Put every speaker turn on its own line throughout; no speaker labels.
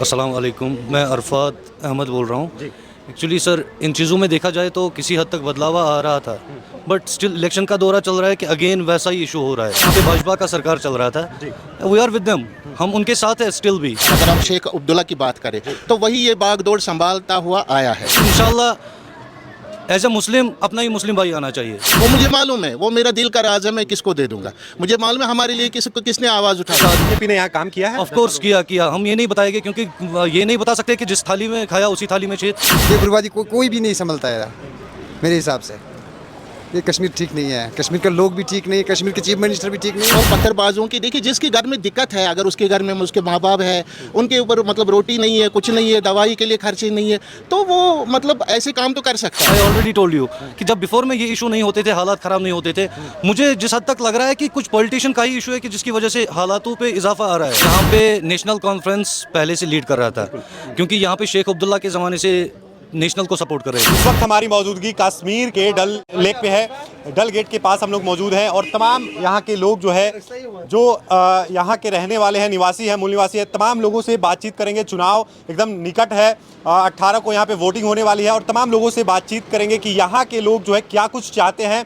अस्सलाम वालेकुम, मैं अरफात अहमद बोल रहा हूँ। एक्चुअली सर, इन चीज़ों में देखा जाए तो किसी हद तक बदलाव आ रहा था, बट स्टिल इलेक्शन का दौरा चल रहा है कि अगेन वैसा ही इशू हो रहा है। यहाँ पे भाजपा का सरकार चल रहा था, वी आर विद देम, हम उनके साथ है स्टिल भी।
अगर हम शेख अब्दुल्ला की बात करें तो वही ये बागडोर संभालता हुआ आया है।
इंशाल्लाह एज ए मुस्लिम अपना ही मुस्लिम भाई आना चाहिए।
वो मुझे मालूम है, वो मेरा दिल का राज है, मैं किसको दे दूंगा। मुझे मालूम है हमारे लिए किसने आवाज़ उठाई।
बीजेपी ने यहाँ काम किया है।
ऑफ कोर्स किया हम ये नहीं बताएंगे, क्योंकि ये नहीं बता सकते कि जिस थाली में खाया उसी थाली में छेद।
ये बर्बादी कोई भी नहीं संभलता है मेरे हिसाब से। ये कश्मीर ठीक नहीं है, कश्मीर के लोग भी ठीक नहीं है, कश्मीर के चीफ मिनिस्टर भी ठीक नहीं है।
और पत्थरबाजों की देखिए, जिसके घर में दिक्कत है, अगर उसके घर में उसके माँ बाप है, उनके ऊपर मतलब रोटी नहीं है, कुछ नहीं है, दवाई के लिए खर्चे नहीं है, तो वो मतलब ऐसे काम तो कर सकता है।
आई ऑलरेडी टोल्ड यू कि जब बिफोर में ये इशू नहीं होते थे, हालात ख़राब नहीं होते थे। मुझे जिस हद तक लग रहा है कि कुछ पॉलिटिशियन का ही इशू है कि जिसकी वजह से हालातों पे इजाफा आ रहा है। यहाँ पे नेशनल कॉन्फ्रेंस पहले से लीड कर रहा था, क्योंकि यहाँ पे शेख अब्दुल्ला के ज़माने से नेशनल को सपोर्ट कर रहे थे।
इस वक्त हमारी मौजूदगी कश्मीर के डल लेक पे है। डल गेट के पास हम लोग मौजूद हैं और तमाम यहाँ के लोग जो है, जो यहाँ के रहने वाले हैं, निवासी हैं, मूल निवासी है, तमाम लोगों से बातचीत करेंगे। चुनाव एकदम निकट है, 18 को यहाँ पे वोटिंग होने वाली है और तमाम लोगों से बातचीत करेंगे कि यहाँ के लोग जो है क्या कुछ चाहते हैं।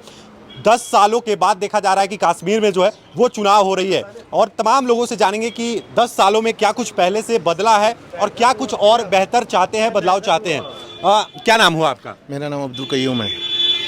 10 सालों के बाद देखा जा रहा है कि कश्मीर में जो है वो चुनाव हो रही है और तमाम लोगों से जानेंगे कि 10 सालों में क्या कुछ पहले से बदला है और क्या कुछ और बेहतर चाहते हैं, बदलाव चाहते हैं। क्या नाम हुआ आपका?
मेरा नाम अब्दुल कयूम है।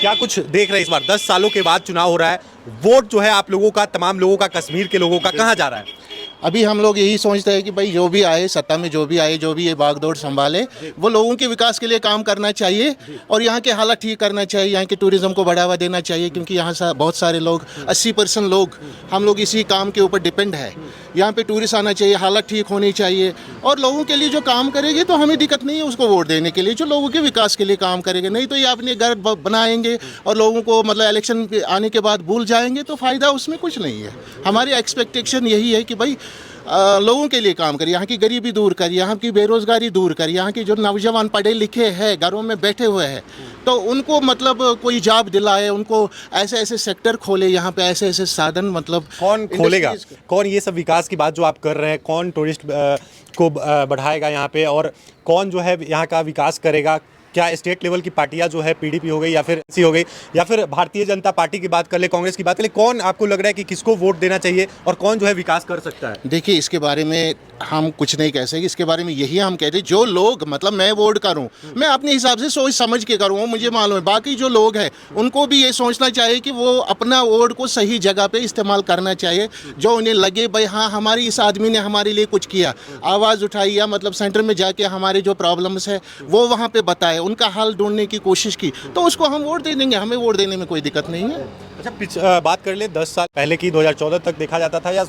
क्या कुछ देख रहे हैं इस बार 10 सालों के बाद चुनाव हो रहा है, वोट जो है आप लोगों का, तमाम लोगों का, कश्मीर के लोगों का कहाँ जा रहा है?
अभी हम लोग यही सोचते हैं कि भाई जो भी आए सत्ता में, जो भी आए, जो भी ये बागडोर संभाले, वो लोगों के विकास के लिए काम करना चाहिए और यहाँ के हालात ठीक करना चाहिए। यहाँ के टूरिज़्म को बढ़ावा देना चाहिए, क्योंकि यहाँ बहुत सारे लोग, 80% लोग, हम लोग इसी काम के ऊपर डिपेंड है। यहाँ पे टूरिस्ट आना चाहिए, हालत ठीक होनी चाहिए और लोगों के लिए जो काम करेंगे तो हमें दिक्कत नहीं है उसको वोट देने के लिए, जो लोगों के विकास के लिए काम करेंगे। नहीं तो ये अपने घर बनाएंगे और लोगों को मतलब इलेक्शन आने के बाद भूल जाएंगे, तो फ़ायदा उसमें कुछ नहीं है। हमारी एक्सपेक्टेशन यही है कि भाई लोगों के लिए काम करिए, यहाँ की गरीबी दूर करिए, यहाँ की बेरोज़गारी दूर करिए। यहाँ के जो नौजवान पढ़े लिखे हैं, घरों में बैठे हुए हैं, तो उनको मतलब कोई जॉब दिलाए, उनको ऐसे ऐसे सेक्टर खोले, यहाँ पे ऐसे ऐसे साधन मतलब।
कौन खोलेगा? कौन ये सब विकास की बात जो आप कर रहे हैं, कौन टूरिस्ट को बढ़ाएगा यहाँ पे और कौन जो है यहाँ का विकास करेगा? क्या स्टेट लेवल की पार्टियां जो है, पीडीपी हो गई या फिर एनसी हो गई या फिर भारतीय जनता पार्टी की बात कर ले, कांग्रेस की बात कर ले, कौन आपको लग रहा है कि किसको वोट देना चाहिए और कौन जो है विकास कर सकता है?
देखिए, इसके बारे में हम कुछ नहीं कह सकते। इसके बारे में यही हम कहते हैं, जो लोग मतलब मैं वोट करूं, मैं अपने हिसाब से सोच समझ के करूँ, मुझे मालूम है। बाकी जो लोग हैं उनको भी ये सोचना चाहिए कि वो अपना वोट को सही जगह पे इस्तेमाल करना चाहिए, जो उन्हें लगे भाई हाँ हमारी इस आदमी ने हमारे लिए कुछ किया, आवाज़ उठाई, या मतलब सेंटर में जाके हमारे जो प्रॉब्लम्स है वो वहाँ पर बताए, उनका हल ढूंढने की कोशिश की, तो उसको हम वोट दे देंगे। हमें वोट देने में कोई दिक्कत नहीं है।
अच्छा, बात कर ले 10 साल पहले की, 2014 तक देखा जाता था या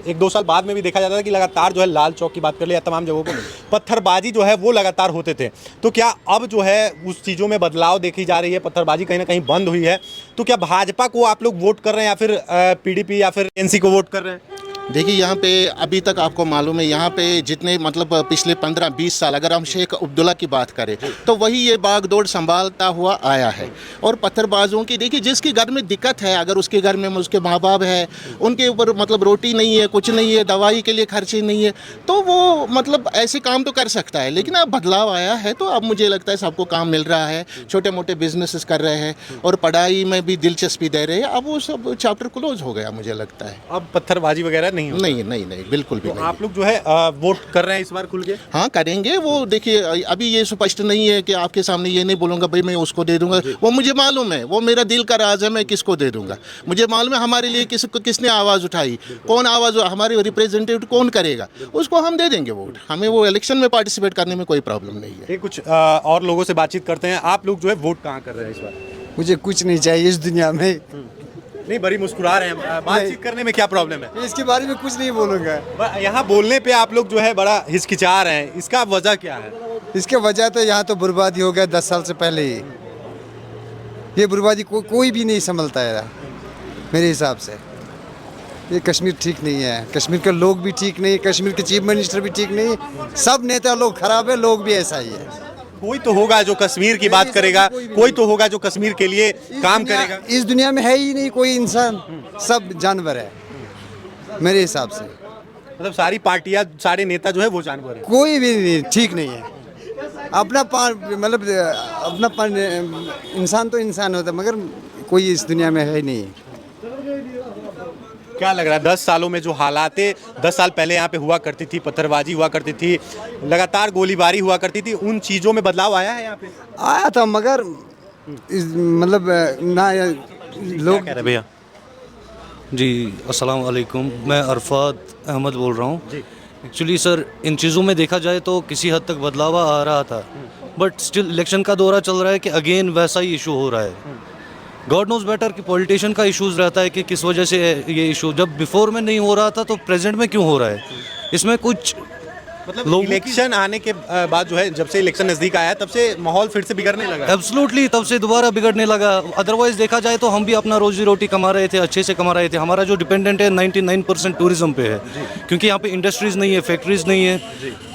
1-2 साल बाद में भी देखा जाता था कि लगातार जो है लाल चौक की बात कर ले या तमाम जगहों पर पत्थरबाजी जो है वो लगातार होते थे। तो क्या अब जो है उस चीज़ों में बदलाव देखी जा रही है, पत्थरबाजी कहीं ना कहीं बंद हुई है? तो क्या भाजपा को आप लोग वोट कर रहे हैं या फिर पीडीपी या फिर एनसी को वोट कर रहे हैं?
देखिए, यहाँ पे अभी तक आपको मालूम है, यहाँ पे जितने मतलब पिछले 15-20 साल अगर हम शेख अब्दुल्ला की बात करें तो वही ये बागडोर संभालता हुआ आया है। और पत्थरबाजों की देखिए, जिसके घर में दिक्कत है, अगर उसके घर में उसके माँ बाप है, उनके ऊपर मतलब रोटी नहीं है, कुछ नहीं है, दवाई के लिए खर्चे नहीं है, तो वो मतलब ऐसे काम तो कर सकता है। लेकिन अब बदलाव आया है, तो अब मुझे लगता है सबको काम मिल रहा है, छोटे मोटे बिजनेसेस कर रहे हैं और पढ़ाई में भी दिलचस्पी दे रहे हैं। अब वो सब चैप्टर क्लोज हो गया मुझे लगता है।
अब पत्थरबाजी वगैरह
नहीं, बिल्कुल भी
तो
नहीं।
आप लोग जो है वोट कर रहे हैं इस बार खुल के?
हाँ, करेंगे। वो देखिए, अभी ये स्पष्ट नहीं है कि आपके सामने ये नहीं बोलूँगा भाई मैं उसको दे दूंगा, वो मुझे मालूम है, वो मेरा दिल का राज है, मैं किसको दे दूंगा। मुझे मालूम है हमारे लिए किसने आवाज़ उठाई, कौन आवाज़, हमारे रिप्रेजेंटेटिव कौन करेगा, उसको हम दे देंगे वोट। हमें वो इलेक्शन में पार्टिसिपेट करने में कोई प्रॉब्लम नहीं है।
कुछ और लोगों से बातचीत करते हैं। आप लोग जो है वोट कहाँ कर रहे हैं इस बार?
मुझे कुछ नहीं चाहिए इस दुनिया में।
नहीं, बड़ी मुस्कुरा रहे हैं, बातचीत करने में क्या प्रॉब्लम है?
इसके बारे में कुछ नहीं बोलूँगा।
यहाँ बोलने पे आप लोग जो है बड़ा हिचकिचा रहे हैं, इसका वजह क्या है?
इसके वजह तो यहाँ तो बर्बादी हो गया 10 साल से पहले ही। ये बर्बादी कोई भी नहीं संभलता है मेरे हिसाब से। ये कश्मीर ठीक नहीं है, कश्मीर के लोग भी ठीक नहीं, कश्मीर के चीफ मिनिस्टर भी ठीक नहीं, सब नेता लोग खराब है, लोग भी ऐसा ही है।
कोई तो होगा जो कश्मीर की बात करेगा, कोई तो होगा जो कश्मीर के लिए काम करेगा।
इस दुनिया में है ही नहीं कोई इंसान, सब जानवर है मेरे हिसाब से।
मतलब सारी पार्टियां, सारे नेता जो है वो जानवर है।
कोई भी नहीं ठीक नहीं है। अपना मतलब अपना इंसान तो इंसान होता है, मगर कोई इस दुनिया में है ही नहीं।
क्या लग रहा है 10 सालों में जो हालात 10 साल पहले यहाँ पे हुआ करती थी, पत्थरबाजी हुआ करती थी, लगातार गोलीबारी हुआ करती थी, उन चीज़ों में बदलाव आया है यहाँ पे?
आया था, मगर मतलब ना लोग
कह रहे भैया?
जी अस्सलाम वालेकुम, मैं अरफात अहमद बोल रहा हूँ। एक्चुअली सर, इन चीज़ों में देखा जाए तो किसी हद तक बदलाव आ रहा था, बट स्टिल इलेक्शन का दौरा चल रहा है कि अगेन वैसा ही इशू हो रहा है। गॉड नोज बेटर कि पॉलिटिशियन का इशूज़ रहता है कि किस वजह से ये इशू जब बिफोर में नहीं हो रहा था तो प्रेजेंट में क्यों हो रहा है। इसमें कुछ
मतलब इलेक्शन आने के बाद जो है, जब से इलेक्शन नज़दीक आया तब से माहौल फिर से बिगड़ने लगा।
एब्सोल्युटली, तब से दोबारा बिगड़ने लगा। अदरवाइज देखा जाए तो हम भी अपना रोजी रोटी कमा रहे थे, अच्छे से कमा रहे थे। हमारा जो डिपेंडेंट है 99% टूरिज्म पे है, क्योंकि यहाँ पे इंडस्ट्रीज़ नहीं है, फैक्ट्रीज़ नहीं है,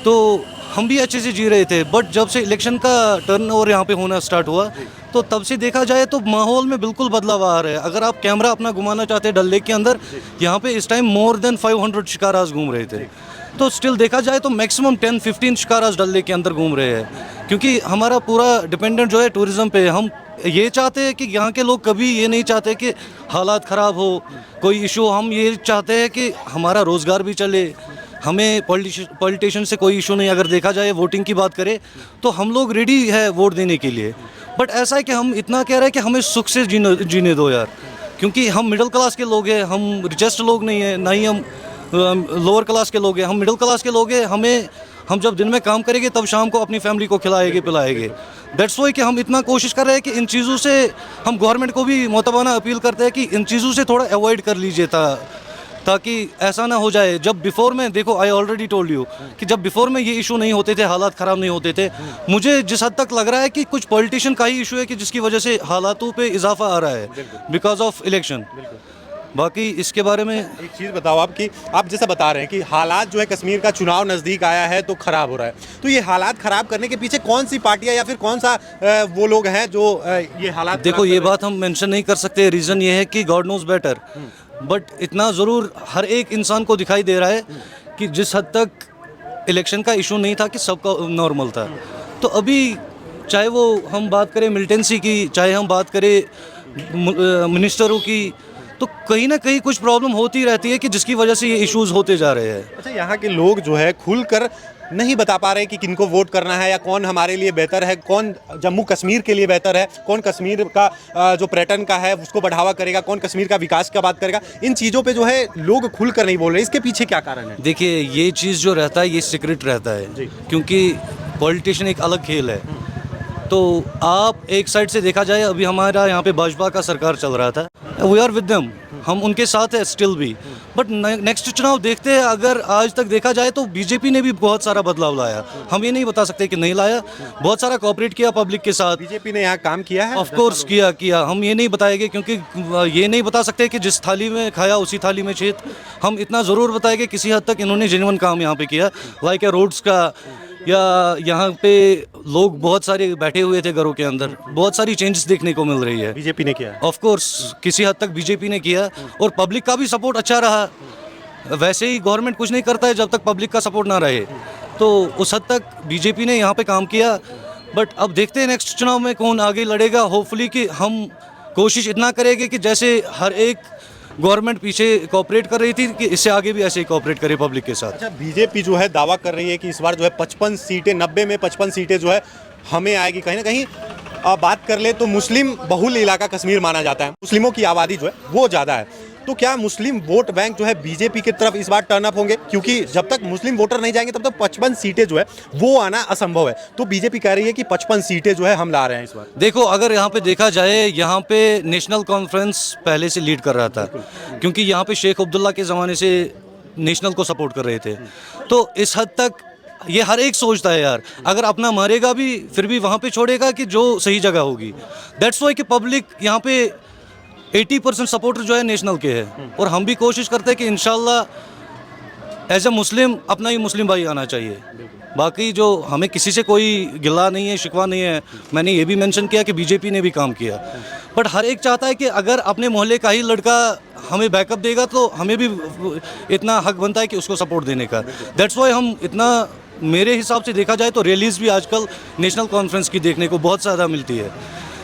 तो हम भी अच्छे से जी रहे थे। बट जब से इलेक्शन का टर्न ओवर यहाँ पे होना स्टार्ट हुआ तो तब से देखा जाए तो माहौल में बिल्कुल बदलाव आ रहा है। अगर आप कैमरा अपना घुमाना चाहते हैं डल लेक के अंदर, यहाँ पे इस टाइम मोर देन 500 शिकाराज घूम रहे थे। तो स्टिल देखा जाए तो मैक्सिमम 10-15 शिकाराज डल लेक के अंदर घूम रहे हैं, क्योंकि हमारा पूरा डिपेंडेंट जो है टूरिज़्म पे। हम ये चाहते हैं कि यहाँ के लोग कभी ये नहीं चाहते कि हालात ख़राब हो, कोई इशू। हम ये चाहते हैं कि हमारा रोज़गार भी चले, हमें पॉलिटिशियन से कोई इशू नहीं। अगर देखा जाए वोटिंग की बात करें तो हम लोग रेडी है वोट देने के लिए, बट ऐसा है कि हम इतना कह रहे हैं कि हमें सुख से जीने दो यार, क्योंकि हम मिडिल क्लास के लोग हैं, हम रिचेस्ट लोग नहीं हैं, ना ही हम लोअर क्लास के लोग हैं, हम मिडिल क्लास के लोग हैं। हम जब दिन में काम करेंगे तब शाम को अपनी फैमिली को खिलाएंगे पिलाएंगे। दैट्स वाई कि हम इतना कोशिश कर रहे हैं कि इन चीज़ों से हम गवर्नमेंट को भी मोतबाना अपील करते हैं कि इन चीज़ों से थोड़ा अवॉइड कर लीजिए ताकि ऐसा ना हो जाए। जब बिफोर में देखो, आई ऑलरेडी टोल्ड यू कि जब बिफोर में ये इशू नहीं होते थे, हालात ख़राब नहीं होते थे, मुझे जिस हद तक लग रहा है कि कुछ पॉलिटिशियन का ही इशू है कि जिसकी वजह से हालातों पे इजाफा आ रहा है बिकॉज ऑफ इलेक्शन। बाकी इसके बारे में
एक चीज़ बताओ आप कि आप जैसा बता रहे हैं कि हालात जो है, कश्मीर का चुनाव नज़दीक आया है तो ख़राब हो रहा है, तो ये हालात ख़राब करने के पीछे कौन सी पार्टियां या फिर कौन सा वो लोग हैं जो ये हालात?
देखो, ये बात हम मेंशन नहीं कर सकते। रीज़न ये है कि गॉड नोज बेटर, बट इतना ज़रूर हर एक इंसान को दिखाई दे रहा है कि जिस हद तक इलेक्शन का इशू नहीं था कि सबका नॉर्मल था, तो अभी चाहे वो हम बात करें मिलिटेंसी की, चाहे हम बात करें मिनिस्टरों की, तो कहीं ना कहीं कुछ प्रॉब्लम होती रहती है कि जिसकी वजह से ये इश्यूज होते जा रहे हैं।
अच्छा, यहाँ के लोग जो है खुलकर नहीं बता पा रहे कि किनको वोट करना है या कौन हमारे लिए बेहतर है, कौन जम्मू कश्मीर के लिए बेहतर है, कौन कश्मीर का जो पर्यटन का है उसको बढ़ावा करेगा, कौन कश्मीर का विकास का बात करेगा। इन चीज़ों पे जो है लोग खुलकर नहीं बोल रहे, इसके पीछे क्या कारण है?
देखिए, ये चीज़ जो रहता है ये सीक्रेट रहता है, क्योंकि पॉलिटिशियन एक अलग खेल है। तो आप एक साइड से देखा जाए, अभी हमारा यहाँ पे भाजपा का सरकार चल रहा था, वी आर विद देम, हम उनके साथ है स्टिल भी। बट नेक्स्ट चुनाव देखते हैं, अगर आज तक देखा जाए तो बीजेपी ने भी बहुत सारा बदलाव लाया, हम ये नहीं बता सकते कि नहीं लाया, बहुत सारा कोऑपरेट किया पब्लिक के साथ।
बीजेपी ने यहाँ काम किया है,
ऑफ कोर्स किया, हम ये नहीं बताएंगे क्योंकि ये नहीं बता सकते कि जिस थाली में खाया उसी थाली में छेद। हम इतना ज़रूर बताएंगे किसी हद तक इन्होंने जेन्युइन काम यहाँ पे किया, लाइक रोड्स का, या यहाँ पे लोग बहुत सारे बैठे हुए थे घरों के अंदर, बहुत सारी चेंजेस देखने को मिल रही है।
बीजेपी ने किया,
ऑफ कोर्स किसी हद तक बीजेपी ने किया, और पब्लिक का भी सपोर्ट अच्छा रहा। वैसे ही गवर्नमेंट कुछ नहीं करता है जब तक पब्लिक का सपोर्ट ना रहे, तो उस हद तक बीजेपी ने यहाँ पे काम किया। बट अब देखते हैं नेक्स्ट चुनाव में कौन आगे लड़ेगा। होपफुली कि हम कोशिश इतना करेंगे कि जैसे हर एक गवर्नमेंट पीछे कोऑपरेट कर रही थी कि इससे आगे भी ऐसे ही कोऑपरेट करे पब्लिक के साथ।
अच्छा, बीजेपी जो है दावा कर रही है कि इस बार जो है 55 सीटें, 90 में 55 सीटें जो है हमें आएगी। कहीं ना कहीं बात कर ले तो मुस्लिम बहुल इलाका कश्मीर माना जाता है, मुस्लिमों की आबादी जो है वो ज़्यादा है, तो क्या मुस्लिम वोट बैंक जो है बीजेपी की तरफ इस बार टर्न अप होंगे? क्योंकि जब तक मुस्लिम वोटर नहीं जाएंगे तब तक 55 सीटें जो है वो आना असंभव है। तो बीजेपी कह रही है कि 55 सीटें जो है हम ला रहे हैं इस बार।
देखो, अगर यहाँ पे देखा जाए, यहाँ पे नेशनल कॉन्फ्रेंस पहले से लीड कर रहा था, क्योंकि यहाँ पे शेख अब्दुल्ला के ज़माने से नेशनल को सपोर्ट कर रहे थे। तो इस हद तक ये हर एक सोचता है यार, अगर अपना मारेगा भी फिर भी वहाँ पे छोड़ेगा कि जो सही जगह होगी। दैट्स वाई कि पब्लिक यहाँ पे 80% सपोर्टर जो है नेशनल के हैं, और हम भी कोशिश करते हैं कि इंशाल्लाह एज ए मुस्लिम अपना ही मुस्लिम भाई आना चाहिए। बाकी जो हमें किसी से कोई गिला नहीं है, शिकवा नहीं है। मैंने ये भी मेंशन किया कि बीजेपी ने भी काम किया, बट हर एक चाहता है कि अगर अपने मोहल्ले का ही लड़का हमें बैकअप देगा तो हमें भी इतना हक बनता है कि उसको सपोर्ट देने का। दैट्स वाई हम इतना, मेरे हिसाब से देखा जाए तो रैलीज़ भी आजकल नेशनल कॉन्फ्रेंस की देखने को बहुत ज़्यादा मिलती है,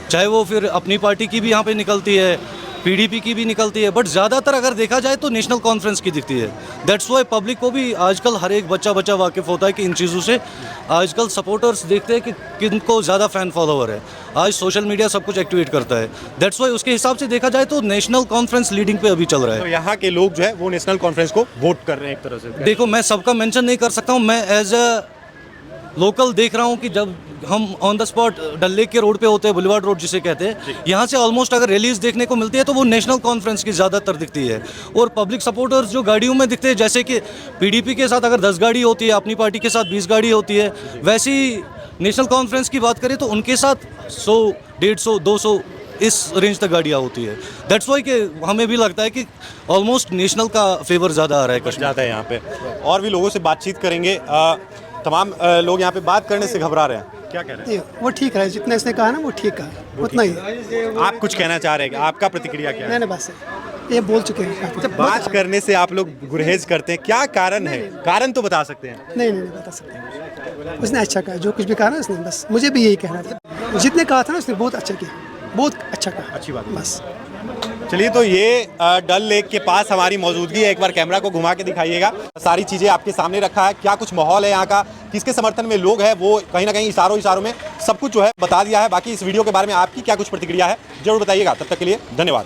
चाहे वो फिर अपनी पार्टी की भी यहाँ पे निकलती है, पीडीपी की भी निकलती है, बट ज़्यादातर अगर देखा जाए तो नेशनल कॉन्फ्रेंस की दिखती है। दैट्स वाई पब्लिक को भी आजकल हर एक बच्चा वाकिफ़ होता है कि इन चीज़ों से आजकल सपोर्टर्स देखते हैं कि किनको ज़्यादा फ़ैन फॉलोवर है। आज सोशल मीडिया सब कुछ एक्टिवेट करता है, दैट्स वाई उसके हिसाब से देखा जाए तो नेशनल कॉन्फ्रेंस लीडिंग पे अभी चल रहा है।
तो यहाँ के लोग जो है वो नेशनल कॉन्फ्रेंस को वोट कर रहे हैं एक तरह से।
देखो, मैं सबका मेंशन नहीं कर सकता हूँ, मैं एज अ लोकल देख रहा हूँ कि जब हम on the spot Dal Lake के रोड पे होते हैं, बुलेवार्ड रोड जिसे कहते हैं, यहाँ से ऑलमोस्ट अगर रैलीज देखने को मिलती है तो वो नेशनल कॉन्फ्रेंस की ज़्यादातर दिखती है। और पब्लिक सपोर्टर्स जो गाड़ियों में दिखते हैं, जैसे कि पीडीपी के साथ अगर 10 गाड़ी होती है, अपनी पार्टी के साथ 20 गाड़ी होती है, वैसी नेशनल कॉन्फ्रेंस की बात करें तो उनके साथ 100, 150, 200 इस रेंज तक गाड़ियाँ होती है। दैट्स वाई कि हमें भी लगता है कि ऑलमोस्ट नेशनल का फेवर ज़्यादा आ रहा है कश्मीर।
ज़्यादा है यहाँ पे। और भी लोगों से बातचीत करेंगे। तमाम लोग यहाँ पे बात करने से घबरा रहे हैं, क्या कह रहे हैं?
वो ठीक है, जितना इसने कहा ना वो ठीक कहा, उतना ही।
आप कुछ कहना चाह रहे हैं, आपका प्रतिक्रिया क्या है?
नहीं बस ये बोल चुके हैं।
जब बात करने से आप लोग गुरेज करते हैं, क्या कारण है? कारण तो बता सकते हैं।
नहीं बता सकते। उसने अच्छा कहा, जो कुछ भी कहा ना उसने, बस मुझे भी यही कहना था। जितने कहा था ना उसने बहुत अच्छा किया, बहुत अच्छा कहा।
अच्छी बात।
बस
चलिए, तो ये डल लेक के पास हमारी मौजूदगी है। एक बार कैमरा को घुमा के दिखाइएगा। सारी चीज़ें आपके सामने रखा है, क्या कुछ माहौल है यहाँ का, किसके समर्थन में लोग हैं, वो कहीं ना कहीं इशारों में सब कुछ जो है बता दिया है। बाकी इस वीडियो के बारे में आपकी क्या कुछ प्रतिक्रिया है जरूर बताइएगा। तब तक के लिए धन्यवाद।